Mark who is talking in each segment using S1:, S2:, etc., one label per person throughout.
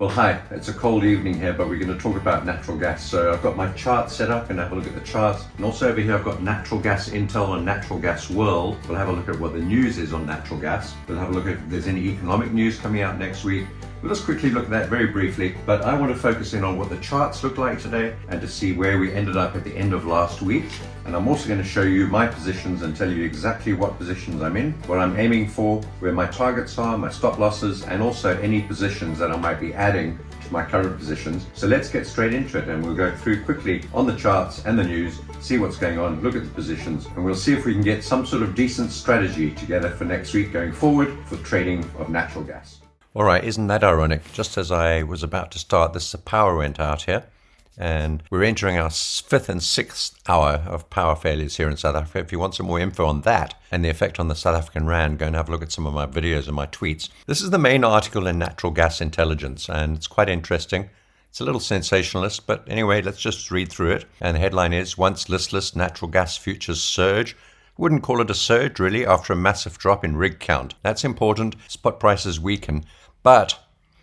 S1: Well, hi, it's a cold evening here, but we're going to talk about natural gas. So I've got my chart set up and have a look at the charts. And also over here, I've got natural gas intel and natural gas world. We'll have a look at what the news is on natural gas. We'll have a look at if there's any economic news coming out next week. We'll just quickly look at that very briefly, but I want to focus in on what the charts look like today and to see where we ended up at the end of last week. And I'm also going to show you my positions and tell you exactly what positions I'm in, what I'm aiming for, where my targets are, my stop losses, and also any positions that I might be adding to my current positions. So let's get straight into it, and we'll go through quickly on the charts and the news, see what's going on, look at the positions, and we'll see if we can get some sort of decent strategy together for next week going forward for trading of natural gas.
S2: All right, isn't that ironic? Just as I was about to start this, the power went out here, and we're entering our fifth and sixth hour of power failures here in South Africa. If you want some more info on that and the effect on the South African rand, go and have a look at some of my videos and my tweets. This is the main article in Natural Gas Intelligence, and it's quite interesting. It's a little sensationalist, but anyway, let's just read through it. And the headline is, once listless natural gas futures surge. Wouldn't call it a surge, really, after a massive drop in rig count. That's important. Spot prices weaken, but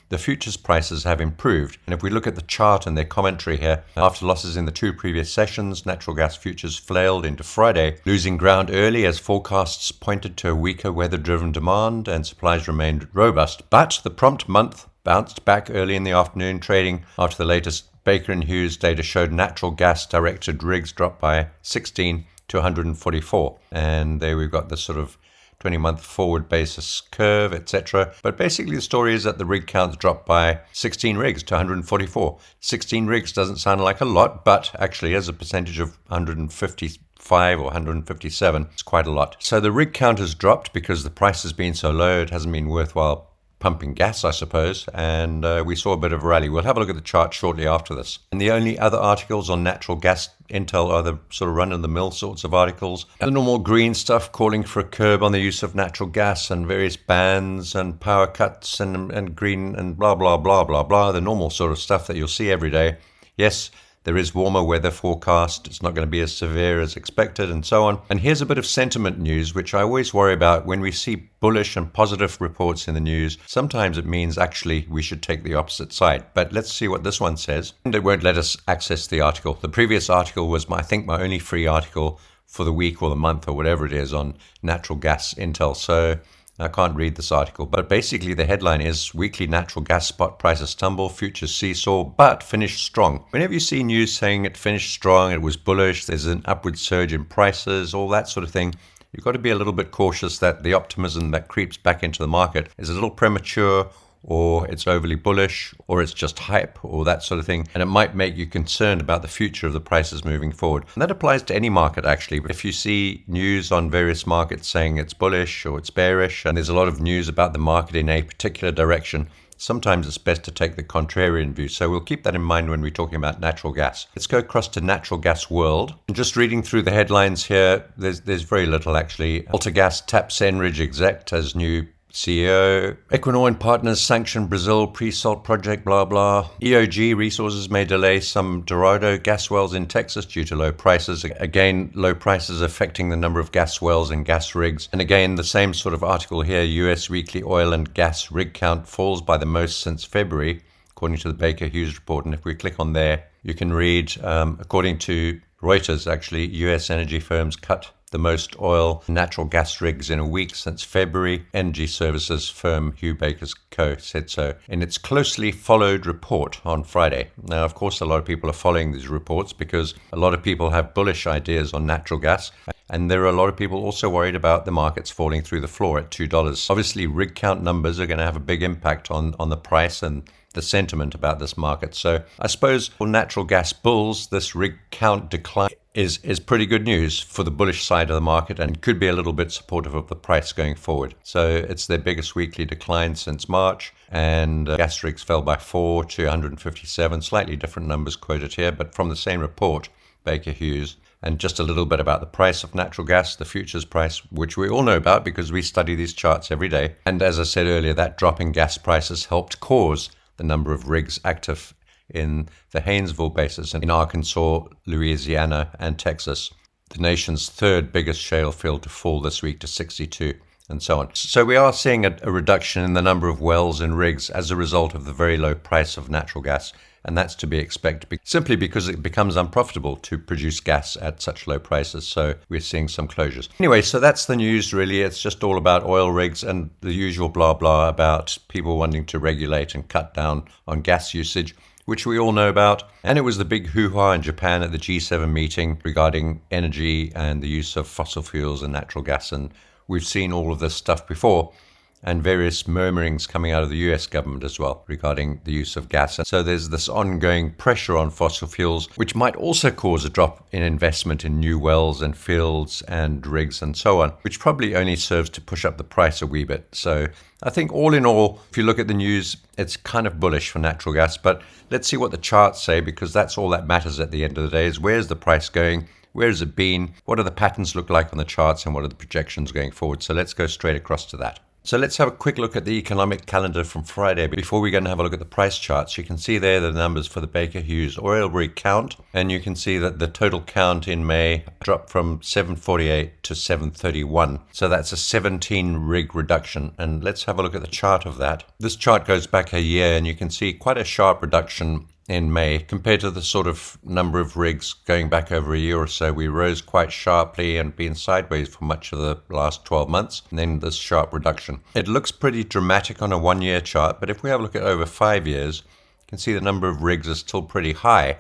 S2: the futures prices have improved. And if we look at the chart and their commentary here, after losses in the two previous sessions, natural gas futures flailed into Friday, losing ground early as forecasts pointed to a weaker weather-driven demand and supplies remained robust. But the prompt month bounced back early in the afternoon trading after the latest Baker and Hughes data showed natural gas-directed rigs dropped by 16 to 144. And there we've got the sort of 20-month forward basis curve, etc. But basically the story is that the rig counts dropped by 16 rigs to 144. 16 rigs doesn't sound like a lot, but actually as a percentage of 155 or 157, it's quite a lot. So the rig count has dropped because the price has been so low, it hasn't been worthwhile pumping gas, I suppose, and we saw a bit of a rally. We'll have a look at the chart shortly after this. And the only other articles on natural gas intel are the sort of run-of-the-mill sorts of articles. The normal green stuff calling for a curb on the use of natural gas and various bans and power cuts and green and blah, blah, blah, blah, blah. The normal sort of stuff that you'll see every day. Yes, there is warmer weather forecast. It's not going to be as severe as expected and so on. And here's a bit of sentiment news, which I always worry about when we see bullish and positive reports in the news. Sometimes it means actually we should take the opposite side. But let's see what this one says. And it won't let us access the article. The previous article was, I think, my only free article for the week or the month or whatever it is on natural gas intel. So I can't read this article, but basically the headline is weekly natural gas spot prices tumble, futures seesaw, but finished strong. Whenever you see news saying it finished strong, it was bullish, there's an upward surge in prices, all that sort of thing, you've got to be a little bit cautious that the optimism that creeps back into the market is a little premature, or it's overly bullish, or it's just hype, or that sort of thing. And it might make you concerned about the future of the prices moving forward. And that applies to any market, actually. If you see news on various markets saying it's bullish or it's bearish, and there's a lot of news about the market in a particular direction, sometimes it's best to take the contrarian view. So we'll keep that in mind when we're talking about natural gas. Let's go across to natural gas world. And just reading through the headlines here, there's very little, actually. AltaGas taps Enridge exec as new CEO. Equinor and partners sanction Brazil pre-salt project, blah, blah. EOG Resources may delay some Dorado gas wells in Texas due to low prices. Again, low prices affecting the number of gas wells and gas rigs. And again, the same sort of article here, US weekly oil and gas rig count falls by the most since February, according to the Baker Hughes report. And if we click on there, you can read, according to Reuters, actually, US energy firms cut the most oil and natural gas rigs in a week since February. Energy services firm Hugh Baker's Co. said so in its closely followed report on Friday. Now, of course, a lot of people are following these reports because a lot of people have bullish ideas on natural gas. And there are a lot of people also worried about the markets falling through the floor at $2. Obviously, rig count numbers are going to have a big impact on the price and the sentiment about this market. So I suppose for natural gas bulls, this rig count decline is pretty good news for the bullish side of the market and could be a little bit supportive of the price going forward. So it's their biggest weekly decline since March, and gas rigs fell by 4 to 157, slightly different numbers quoted here, but from the same report, Baker Hughes. And just a little bit about the price of natural gas, the futures price, which we all know about because we study these charts every day. And as I said earlier, that drop in gas prices helped cause the number of rigs active in the Haynesville basin in Arkansas, Louisiana, and Texas, the nation's third biggest shale field to fall this week to 62. and so on. So we are seeing a reduction in the number of wells and rigs as a result of the very low price of natural gas. And that's to be expected simply because it becomes unprofitable to produce gas at such low prices. So we're seeing some closures. Anyway, so that's the news really. It's just all about oil rigs and the usual blah blah about people wanting to regulate and cut down on gas usage, which we all know about. And it was the big hoo-ha in Japan at the G7 meeting regarding energy and the use of fossil fuels and natural gas. And we've seen all of this stuff before, and various murmurings coming out of the US government as well regarding the use of gas. And so there's this ongoing pressure on fossil fuels, which might also cause a drop in investment in new wells and fields and rigs and so on, which probably only serves to push up the price a wee bit. So I think all in all, if you look at the news, it's kind of bullish for natural gas. But let's see what the charts say, because that's all that matters at the end of the day, is where's the price going? Where has it been? What do the patterns look like on the charts, and what are the projections going forward? So let's go straight across to that. So let's have a quick look at the economic calendar from Friday before we go and have a look at the price charts. You can see there the numbers for the Baker Hughes oil rig count, and you can see that the total count in May dropped from 748 to 731. So that's a 17 rig reduction. And let's have a look at the chart of that. This chart goes back a year, and you can see quite a sharp reduction in May compared to the sort of number of rigs going back over a year or so. We rose quite sharply and been sideways for much of the last 12 months, and then this sharp reduction. It looks pretty dramatic on a 1-year chart, but if we have a look at over 5 years, you can see the number of rigs is still pretty high,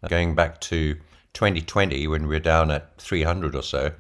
S2: going back to 2020 when we were down at 300 or so,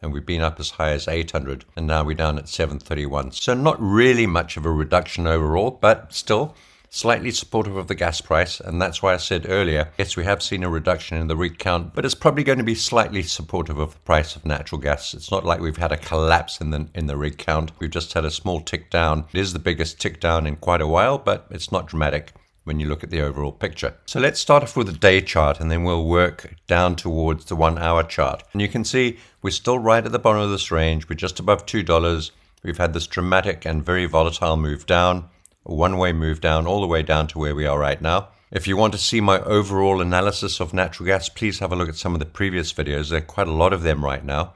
S2: and we've been up as high as 800, and now we're down at 731. So not really much of a reduction overall, but still slightly supportive of the gas price. And that's why I said earlier, yes, we have seen a reduction in the rig count, but it's probably going to be slightly supportive of the price of natural gas. It's not like we've had a collapse in the rig count. We've just had a small tick down. It is the biggest tick down in quite a while, but it's not dramatic when you look at the overall picture. So let's start off with the day chart, and then we'll work down towards the 1-hour chart. And you can see we're still right at the bottom of this range. We're just above $2. We've had this dramatic and very volatile move down, a one-way move down all the way down to where we are right now. If you want to see my overall analysis of natural gas, please have a look at some of the previous videos. There are quite a lot of them right now.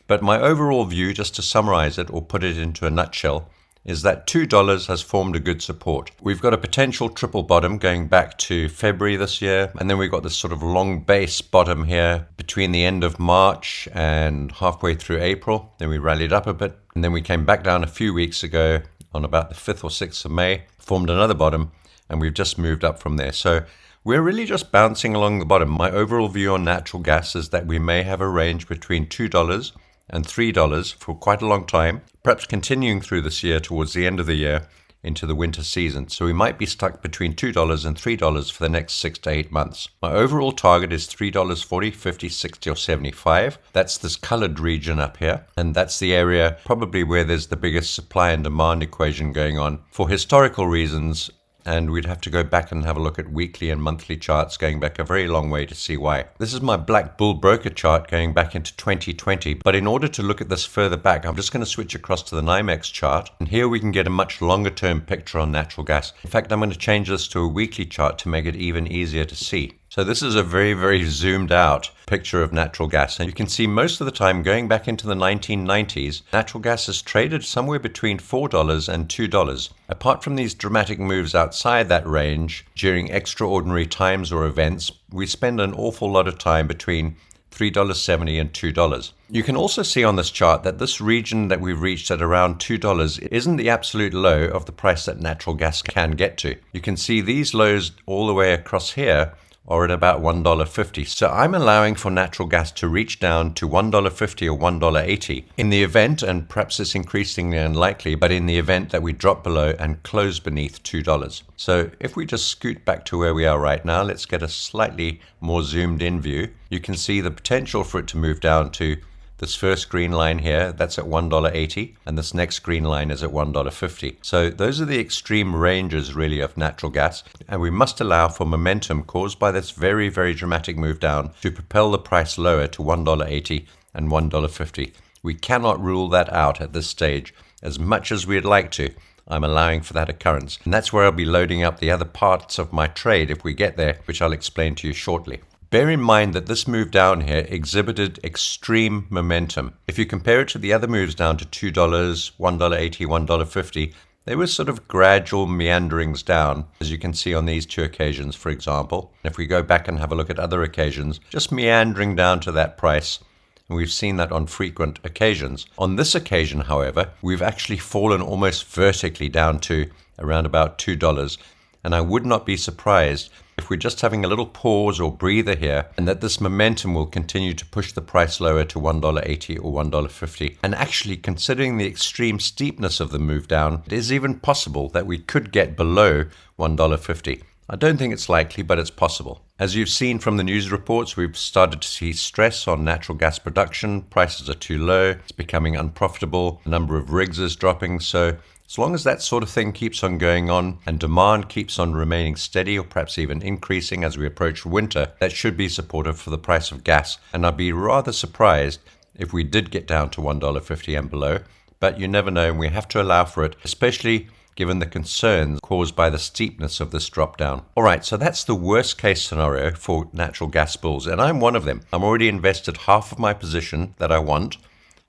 S2: But my overall view, just to summarize it or put it into a nutshell, is that $2 has formed a good support. We've got a potential triple bottom going back to February this year, and then we've got this sort of long base bottom here between the end of March and halfway through April. Then we rallied up a bit, and then we came back down a few weeks ago on about the 5th or 6th of May, formed another bottom, and we've just moved up from there. So we're really just bouncing along the bottom. My overall view on natural gas is that we may have a range between $2 and $3 for quite a long time, perhaps continuing through this year towards the end of the year into the winter season. So we might be stuck between $2 and $3 for the next 6 to 8 months. My overall target is $3.40, 50, 60, or 75. That's this colored region up here. And that's the area probably where there's the biggest supply and demand equation going on for historical reasons. And we'd have to go back and have a look at weekly and monthly charts going back a very long way to see why. This is my BlackBull broker chart going back into 2020. But in order to look at this further back, I'm just going to switch across to the NYMEX chart. And here we can get a much longer term picture on natural gas. In fact, I'm going to change this to a weekly chart to make it even easier to see. So this is a very, very zoomed out picture of natural gas. And you can see most of the time going back into the 1990s, natural gas is traded somewhere between $4 and $2. Apart from these dramatic moves outside that range, during extraordinary times or events, we spend an awful lot of time between $3.70 and $2. You can also see on this chart that this region that we've reached at around $2 isn't the absolute low of the price that natural gas can get to. You can see these lows all the way across here are at about $1.50. So I'm allowing for natural gas to reach down to $1.50 or $1.80 in the event, and perhaps it's increasingly unlikely, but in the event that we drop below and close beneath $2. So if we just scoot back to where we are right now, let's get a slightly more zoomed in view. You can see the potential for it to move down to this first green line here, that's at $1.80, and this next green line is at $1.50. So those are the extreme ranges really of natural gas, and we must allow for momentum caused by this very, very dramatic move down to propel the price lower to $1.80 and $1.50. We cannot rule that out at this stage. As much as we'd like to, I'm allowing for that occurrence. And that's where I'll be loading up the other parts of my trade if we get there, which I'll explain to you shortly. Bear in mind that this move down here exhibited extreme momentum. If you compare it to the other moves down to $2, $1.80, $1.50, they were sort of gradual meanderings down, as you can see on these two occasions, for example. If we go back and have a look at other occasions, just meandering down to that price. And we've seen that on frequent occasions. On this occasion, however, we've actually fallen almost vertically down to around about $2. And I would not be surprised if we're just having a little pause or breather here, and that this momentum will continue to push the price lower to $1.80 or $1.50. And actually, considering the extreme steepness of the move down, it is even possible that we could get below $1.50. I don't think it's likely, but it's possible. As you've seen from the news reports, we've started to see stress on natural gas production. Prices are too low. It's becoming unprofitable. The number of rigs is dropping. So as long as that sort of thing keeps on going on and demand keeps on remaining steady or perhaps even increasing as we approach winter, that should be supportive for the price of gas. And I'd be rather surprised if we did get down to $1.50 and below. But you never know, and we have to allow for it, especially given the concerns caused by the steepness of this drop down. All right, so that's the worst case scenario for natural gas bulls, and I'm one of them. I'm already invested half of my position that I want,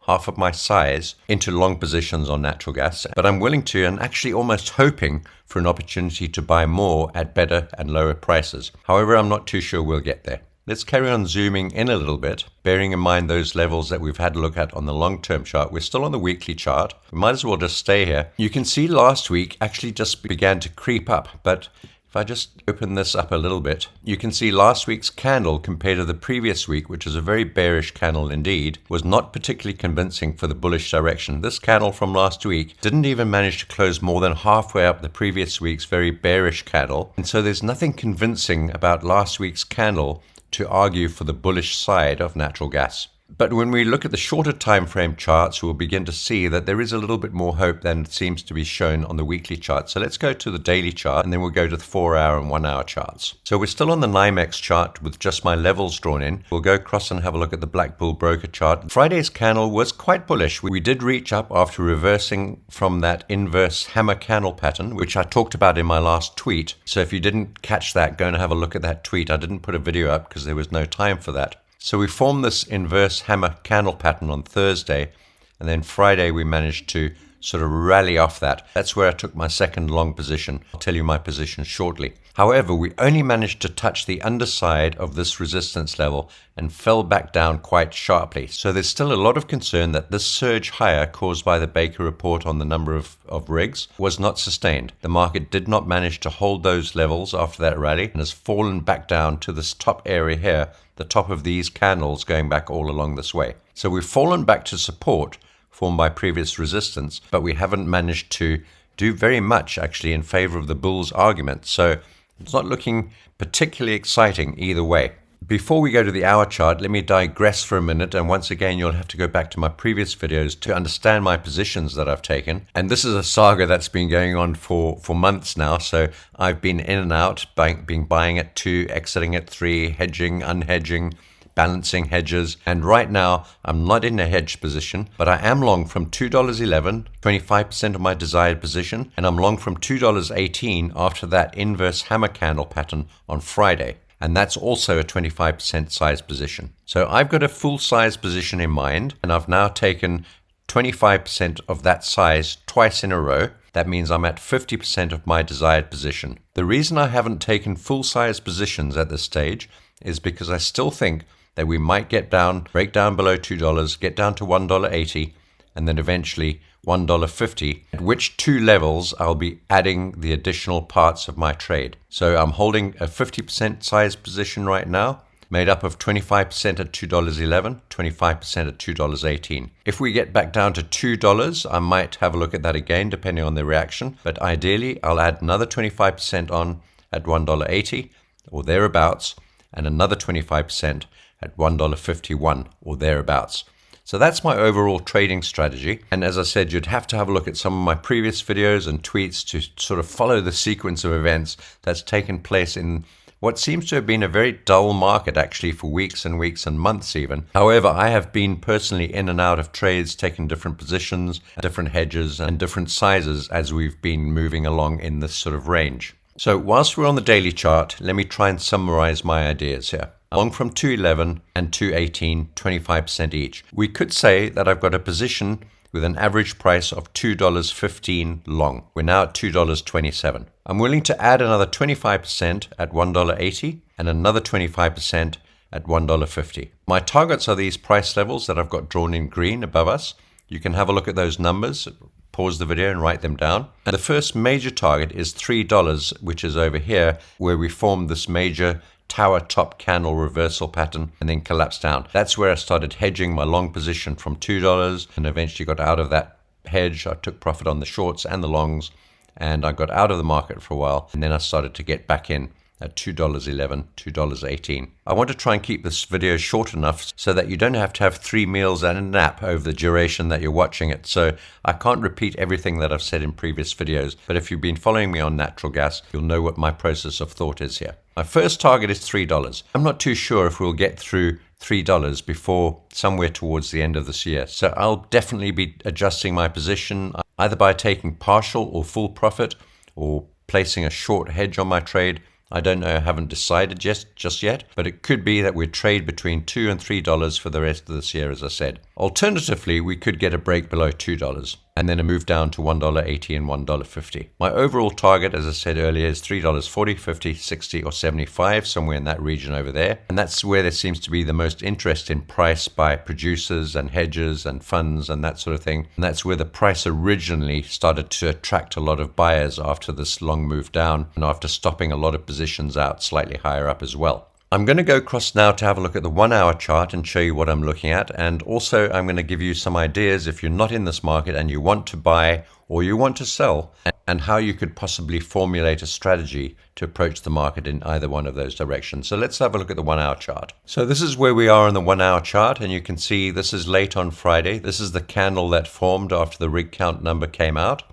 S2: half of my size, into long positions on natural gas, but I'm willing to and actually almost hoping for an opportunity to buy more at better and lower prices. However, I'm not too sure we'll get there. Let's carry on zooming in a little bit, bearing in mind those levels that we've had a look at on the long-term chart. We're still on the weekly chart. We might as well just stay here. You can see last week actually just began to creep up, but if I just open this up a little bit, you can see last week's candle compared to the previous week, which is a very bearish candle indeed, was not particularly convincing for the bullish direction. This candle from last week didn't even manage to close more than halfway up the previous week's very bearish candle. And so there's nothing convincing about last week's candle to argue for the bullish side of natural gas. But when we look at the shorter time frame charts, we'll begin to see that there is a little bit more hope than seems to be shown on the weekly chart. So let's go to the daily chart, and then we'll go to the 4-hour and 1-hour charts. So we're still on the NYMEX chart with just my levels drawn in. We'll go across and have a look at the BlackBull broker chart. Friday's candle was quite bullish. We did reach up after reversing from that inverse hammer candle pattern, which I talked about in my last tweet. So if you didn't catch that, go and have a look at that tweet. I didn't put a video up because there was no time for that. So we formed this inverse hammer candle pattern on Thursday, and then Friday we managed to sort of rally off that. That's where I took my second long position. I'll tell you my position shortly. However, we only managed to touch the underside of this resistance level and fell back down quite sharply. So there's still a lot of concern that this surge higher caused by the Baker report on the number of rigs was not sustained. The market did not manage to hold those levels after that rally and has fallen back down to this top area here, the top of these candles going back all along this way. So we've fallen back to support formed by previous resistance, but we haven't managed to do very much actually in favor of the bull's argument. So it's not looking particularly exciting either way. Before we go to the hour chart, let me digress for a minute, and once again you'll have to go back to my previous videos to understand my positions that I've taken. And this is a saga that's been going on for months now, so I've been in and out, been buying at 2, exiting at 3, hedging, unhedging, balancing hedges, and right now I'm not in a hedge position, but I am long from $2.11, 25% of my desired position, and I'm long from $2.18 after that inverse hammer candle pattern on Friday. And that's also a 25% size position. So I've got a full size position in mind, and I've now taken 25% of that size twice in a row. That means I'm at 50% of my desired position. The reason I haven't taken full size positions at this stage is because I still think that we might break down below $2, get down to $1.80, and then eventually $1.50, at which two levels I'll be adding the additional parts of my trade. So I'm holding a 50% size position right now, made up of 25% at $2.11, 25% at $2.18. If we get back down to $2, I might have a look at that again, depending on the reaction. But ideally, I'll add another 25% on at $1.80 or thereabouts, and another 25% at $1.51 or thereabouts. So that's my overall trading strategy. And as I said, you'd have to have a look at some of my previous videos and tweets to sort of follow the sequence of events that's taken place in what seems to have been a very dull market actually for weeks and weeks and months even. However, I have been personally in and out of trades, taking different positions, different hedges and different sizes as we've been moving along in this sort of range. So whilst we're on the daily chart, let me try and summarize my ideas here. along from 211 and 218, 25% each. We could say that I've got a position with an average price of $2.15 long. We're now at $2.27. I'm willing to add another 25% at $1.80 and another 25% at $1.50. My targets are these price levels that I've got drawn in green above us. You can have a look at those numbers, pause the video and write them down. And the first major target is $3, which is over here, where we formed this major tower top candle reversal pattern and then collapsed down. That's where I started hedging my long position from $2 and eventually got out of that hedge. I took profit on the shorts and the longs, and I got out of the market for a while, and then I started to get back in at $2.11, $2.18. I want to try and keep this video short enough so that you don't have to have 3 meals and a nap over the duration that you're watching it. So I can't repeat everything that I've said in previous videos, but if you've been following me on natural gas, you'll know what my process of thought is here. My first target is $3. I'm not too sure if we'll get through $3 before somewhere towards the end of this year. So I'll definitely be adjusting my position either by taking partial or full profit or placing a short hedge on my trade. I don't know, I haven't decided just yet, but it could be that we trade between $2 and $3 for the rest of this year, as I said. Alternatively, we could get a break below $2 and then a move down to $1.80 and $1.50. My overall target, as I said earlier, is $3.40, 50, 60, or 75, somewhere in that region over there. And that's where there seems to be the most interest in price by producers and hedgers and funds and that sort of thing. And that's where the price originally started to attract a lot of buyers after this long move down and after stopping a lot of positions out slightly higher up as well. I'm going to go across now to have a look at the 1 hour chart and show you what I'm looking at. And also I'm going to give you some ideas if you're not in this market and you want to buy or you want to sell, and how you could possibly formulate a strategy to approach the market in either one of those directions. So let's have a look at the 1 hour chart. So this is where we are on the 1 hour chart, and you can see this is late on Friday. This is the candle that formed after the rig count number came out.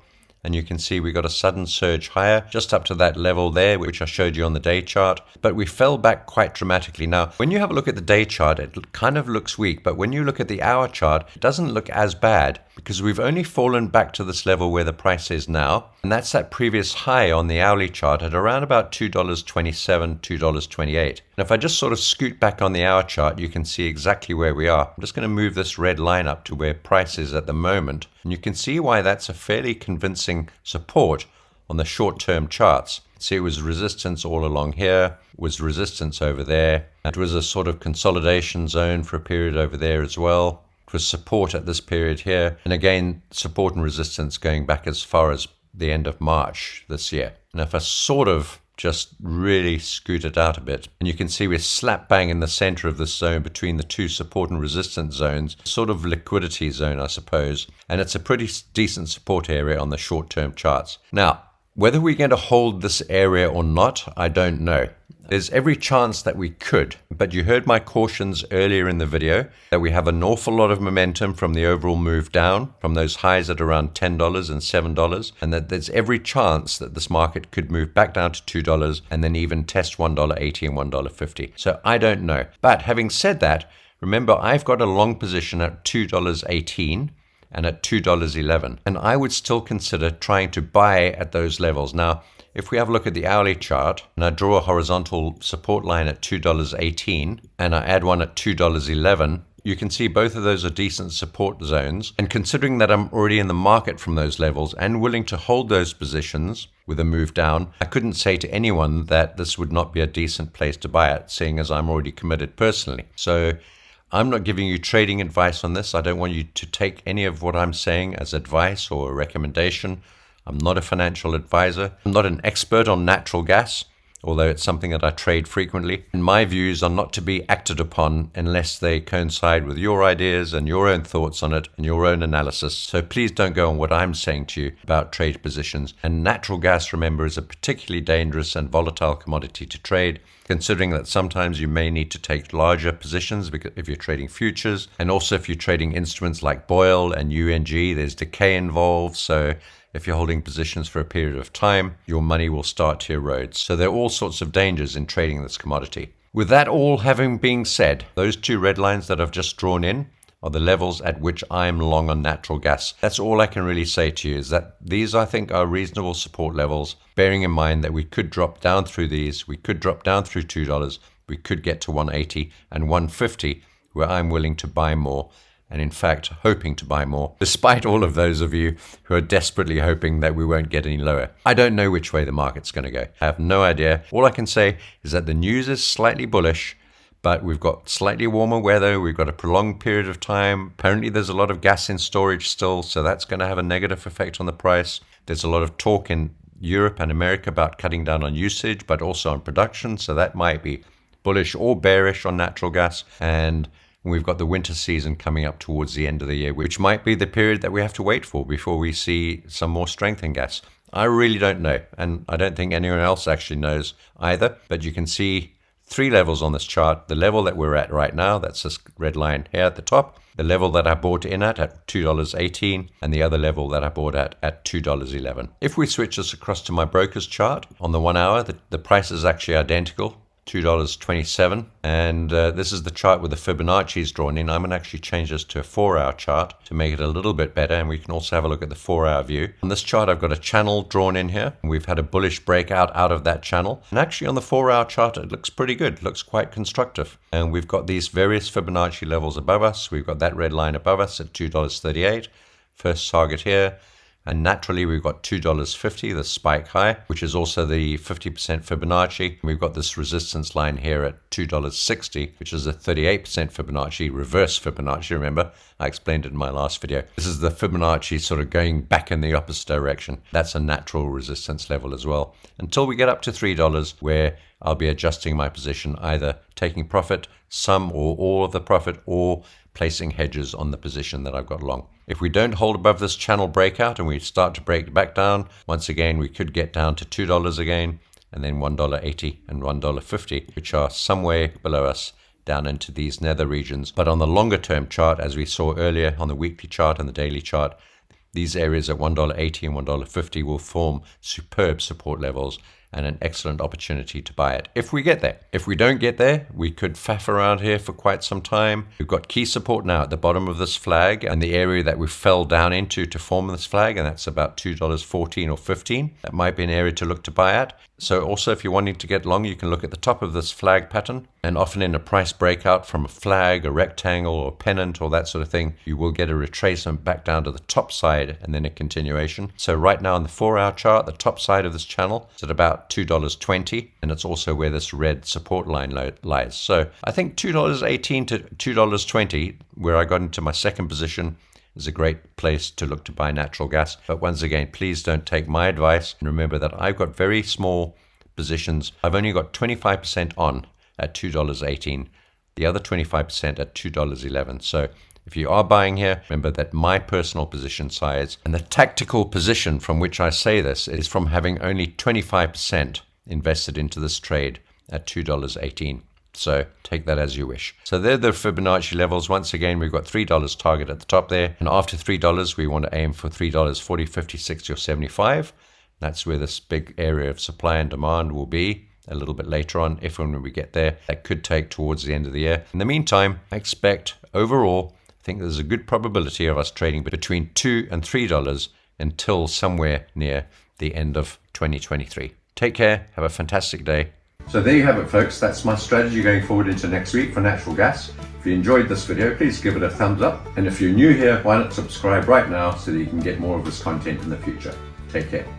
S2: And you can see we got a sudden surge higher just up to that level there, which I showed you on the day chart, but we fell back quite dramatically. Now, when you have a look at the day chart, it kind of looks weak, but when you look at the hour chart, it doesn't look as bad because we've only fallen back to this level where the price is now. And that's that previous high on the hourly chart at around about $2.27, $2.28. And if I just sort of scoot back on the hour chart, you can see exactly where we are. I'm just going to move this red line up to where price is at the moment. And you can see why that's a fairly convincing support on the short-term charts. See, it was resistance all along here, was resistance over there. It was a sort of consolidation zone for a period over there as well. It was support at this period here. And again, support and resistance going back as far as the end of March this year. And if I sort of just really scoot it out a bit, and you can see we're slap bang in the center of this zone between the two support and resistance zones, sort of liquidity zone, I suppose. And it's a pretty decent support area on the short-term charts. Now, whether we're going to hold this area or not, I don't know. There's every chance that we could, but you heard my cautions earlier in the video that we have an awful lot of momentum from the overall move down from those highs at around $10 and $7, and that there's every chance that this market could move back down to $2 and then even test $1.80 and $1.50. So I don't know. But having said that, remember I've got a long position at $2.18 and at $2.11, and I would still consider trying to buy at those levels. Now, if we have a look at the hourly chart and I draw a horizontal support line at $2.18 and I add one at $2.11, you can see both of those are decent support zones. And considering that I'm already in the market from those levels and willing to hold those positions with a move down, I couldn't say to anyone that this would not be a decent place to buy it, seeing as I'm already committed personally. So I'm not giving you trading advice on this. I don't want you to take any of what I'm saying as advice or a recommendation. I'm not a financial advisor. I'm not an expert on natural gas, although it's something that I trade frequently. And my views are not to be acted upon unless they coincide with your ideas and your own thoughts on it and your own analysis. So please don't go on what I'm saying to you about trade positions. And natural gas, remember, is a particularly dangerous and volatile commodity to trade, considering that sometimes you may need to take larger positions if you're trading futures. And also if you're trading instruments like Boyle and UNG, there's decay involved. So if you're holding positions for a period of time, your money will start to erode. So there are all sorts of dangers in trading this commodity. With that all having been said, those two red lines that I've just drawn in are the levels at which I'm long on natural gas. That's all I can really say to you, is that these, I think, are reasonable support levels, bearing in mind that we could drop down through these, we could drop down through $2, we could get to 180 and 150, where I'm willing to buy more, and in fact hoping to buy more, despite all of those of you who are desperately hoping that we won't get any lower. I don't know which way the market's going to go. I have no idea. All I can say is that the news is slightly bullish, but we've got slightly warmer weather, we've got a prolonged period of time. Apparently there's a lot of gas in storage still, so that's going to have a negative effect on the price. There's a lot of talk in Europe and America about cutting down on usage, but also on production, so that might be bullish or bearish on natural gas. And we've got the winter season coming up towards the end of the year, which might be the period that we have to wait for before we see some more strength in gas. I really don't know, and I don't think anyone else actually knows either, but you can see three levels on this chart. The level that we're at right now, that's this red line here at the top, the level that I bought in at $2.18, and the other level that I bought at $2.11. If we switch this across to my broker's chart, on the 1 hour, the price is actually identical, $2.27, and this is the chart with the Fibonacci's drawn in. I'm going to actually change this to a 4-hour chart to make it a little bit better, and we can also have a look at the 4-hour view. On this chart, I've got a channel drawn in here. We've had a bullish breakout out of that channel, and actually on the 4-hour chart, it looks pretty good. It looks quite constructive, and we've got these various Fibonacci levels above us. We've got that red line above us at $2.38, first target here. And naturally, we've got $2.50, the spike high, which is also the 50% Fibonacci. We've got this resistance line here at $2.60, which is a 38% Fibonacci, reverse Fibonacci. Remember, I explained it in my last video. This is the Fibonacci sort of going back in the opposite direction. That's a natural resistance level as well. Until we get up to $3, where I'll be adjusting my position, either taking profit, some or all of the profit, or placing hedges on the position that I've got long. If we don't hold above this channel breakout and we start to break back down, once again, we could get down to $2 again, and then $1.80 and $1.50, which are somewhere below us down into these nether regions. But on the longer term chart, as we saw earlier on the weekly chart and the daily chart, these areas at $1.80 and $1.50 will form superb support levels and an excellent opportunity to buy it if we get there. If we don't get there, we could faff around here for quite some time. We've got key support now at the bottom of this flag and the area that we fell down into to form this flag, and that's about $2.14 or 15. That might be an area to look to buy at. So also, if you're wanting to get long, you can look at the top of this flag pattern, and often in a price breakout from a flag, a rectangle, or a pennant, or that sort of thing, you will get a retracement back down to the top side and then a continuation. So right now on the 4-hour chart, the top side of this channel is at about $2.20, and it's also where this red support line lies. So I think $2.18 to $2.20, where I got into my second position, is a great place to look to buy natural gas. But once again, please don't take my advice. And remember that I've got very small positions. I've only got 25% on at $2.18, the other 25% at $2.11. So if you are buying here, remember that my personal position size and the tactical position from which I say this is from having only 25% invested into this trade at $2.18. So take that as you wish. So they're the Fibonacci levels. Once again, we've got $3 target at the top there. And after $3, we want to aim for $3.40, 50, 60, or 75. That's where this big area of supply and demand will be a little bit later on, if and when we get there. That could take towards the end of the year. In the meantime, I expect overall, I think there's a good probability of us trading between $2 and $3 until somewhere near the end of 2023. Take care. Have a fantastic day.
S1: So there you have it, folks. That's my strategy going forward into next week for natural gas. If you enjoyed this video, please give it a thumbs up. And if you're new here, why not subscribe right now so that you can get more of this content in the future. Take care.